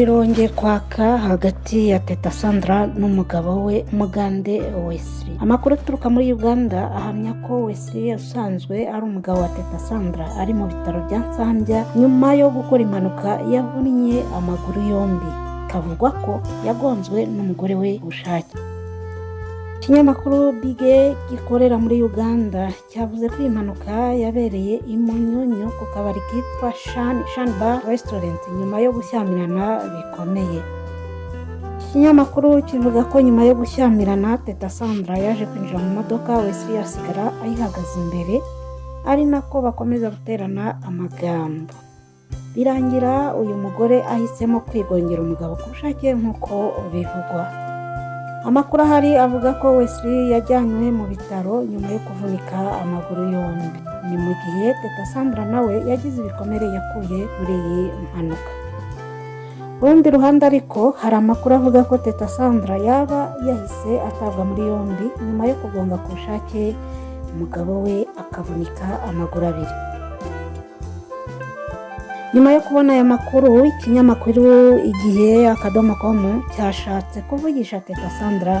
umuriro wongeye kwaka hagati ya Teta Sandra n'umugabo we Mugande Wesley. Amakuru aturuka muri Uganda ahamya ko Wesley usanzwe ari umugabo wa Teta Sandra ari mu bitaro bya Nsambya nyuma yo gukora impanuka yavunnye amaguru yombi. Kavugwa ko yagonzwe n'umugore we ubushake. Ikinyamakuru Bige gikorera muri Uganda cyavuze ko impanuka yabereye i Munyonyo ku kabari kitwa Shan Bar Restaurant nyuma yo gushyamirana bikomeye. Ikinyamakuru kivuga ko nyuma yo gushyamirana Teta Sandra yaje kwinjira mu modoka, Wesley asigara ayihagaze imbere, ari nako bakomeza guterana amagambo. Birangira uyu mugore ahisemo kwigongera umugabo ku bushake nk'uko bivugwa. Amakuru ahari avuga ko Wesley yajyanywe mu bitaro nyuma yo kuvunika amaguru yombi. Ni mu gihe Teta Sandra nawe yagize ibikomere yakuye muri iyi mpanuka. Urundi ruhande ariko hari amakuru avuga ko Teta Sandra yaba yahise atabwa muri yombi nyuma yo kugonga ku bushake umugabo we akavunika amaguru abiri. Nyuma yo kubona aya makuru, ikinyamakuru Igihe.com cyashatse kuvugisha Teta Sandra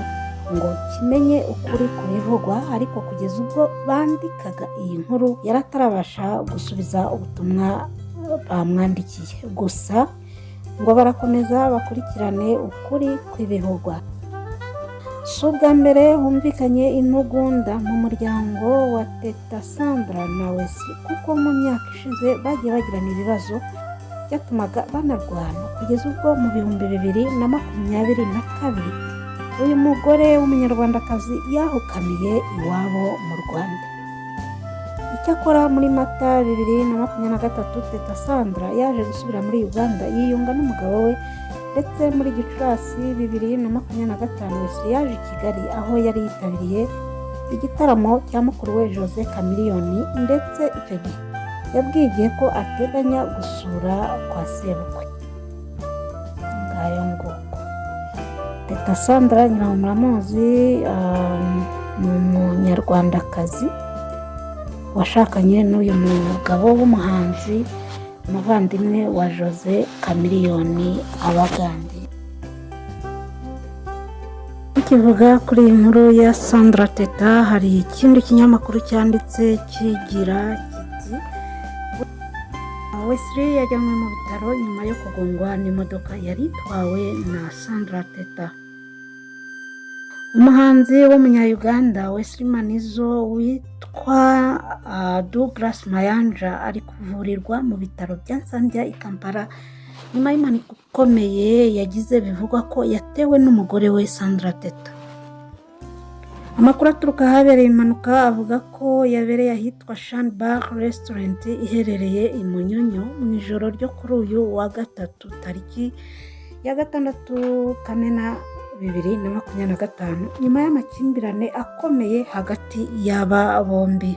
ngo kimenye ukuri kubivugwa, ariko kugeza ubwo bandikaga iyi nkuru yaratarabasha gusubiza ubutumwa bamwandikiye. Gusa ngo barakomeza bakurikirane ukuri kw'ibivugwa. Si ubwa mbere humvikanye intugunda mu muryango wa Teta Sandra na Wesley, kuko mu myaka ishize bagiye bagirana ibibazo byatumaga banarwana, kugeza ubwo mu 2022 uyu mugore w'umunyarwandakazi yahukaniye iwabo mu Rwanda. Icyakora muri Mata 2023 Teta Sandra yaje gusubira muri Uganda yiyunga n'umugabo we, ndetse muri Gicurasi 2025 Wesley yaje i Kigali aho yari yitabiriye igitaramo cya mukuru we Jose Chameleone, ndetse icyo gihe yabwiye ko ateganya gusura kwa sebukwe. Ngayo nguko Teta Sandra nyina muramuzi, ni umunyarwandakazi washakanye n'uyu mugabo w'umuhanzi umuvandimwe wa Jose Chameleone Abagande. Kivuga kuri iyi nkuru ya Sandra Teta, hari ikindi kinyamakuru cyanditse kigira kiti Wesley yajyanywe mu bitaro nyuma yo kugongwa n'imodoka yari itwawe na Sandra Teta. Umuhanzi w'umunya-Uganda Wesley Manizo witwa Douglas Mayanja ari kuvurirwa mu bitaro bya Nsambya i Kampala nyuma y'impanuka ikomeye yagize, bivugwa ko yatewe n'umugore we Sandra Teta. Amakuru aturuka ahabereye impanuka avuga ko yabereye ahitwa Shan Bar Restaurant iherereye i Munyonyo mu ijoro ryo kuri uyu wa gatatu tariki ya 6 Kamena 2025 nyuma y'amakimbirane akomeye hagati y'aba bombi.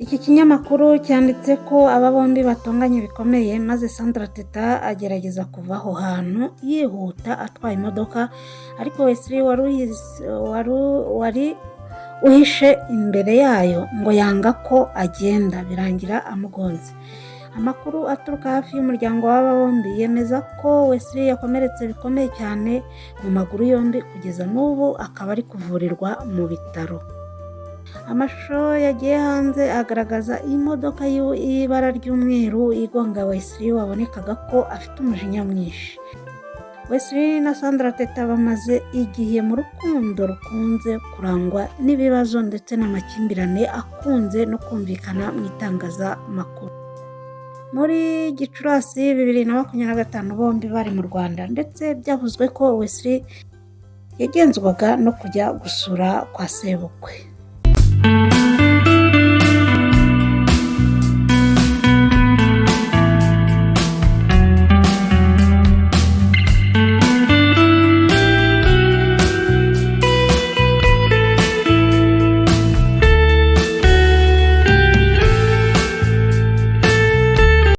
Iki kinyamakuru cyanditse ko aba bombi batonganye bikomeye, maze Sandra Teta agerageza kuva aho hantu yihuta atwaye imodoka, ariko Wesley wari uhishe imbere yayo ngo yanga ko agenda, birangira amugonze. Amakuru aturuka hafi y'umuryango w'aba bombi yemeza ko Wesley yakomeretse bikomeye cyane mu maguru yombi, kugeza n'ubu akaba ari kuvurirwa mu bitaro. Amashusho yagiye hanze agaragaza imodoka y'ibara ry'umweru igonga Wesley, wabonekaga ko afite umujinya mwinshi. Wesley na Sandra Teta bamaze igihe mu rukundo rukunze kurangwa n'ibibazo ndetse n'amakimbirane akunze no kumvikana mu itangazamakuru. Muri Gicurasi 2025 bombi bari mu Rwanda, ndetse byavuzwe ko Wesley yagenzwaga no kujya gusura kwa sebukwe.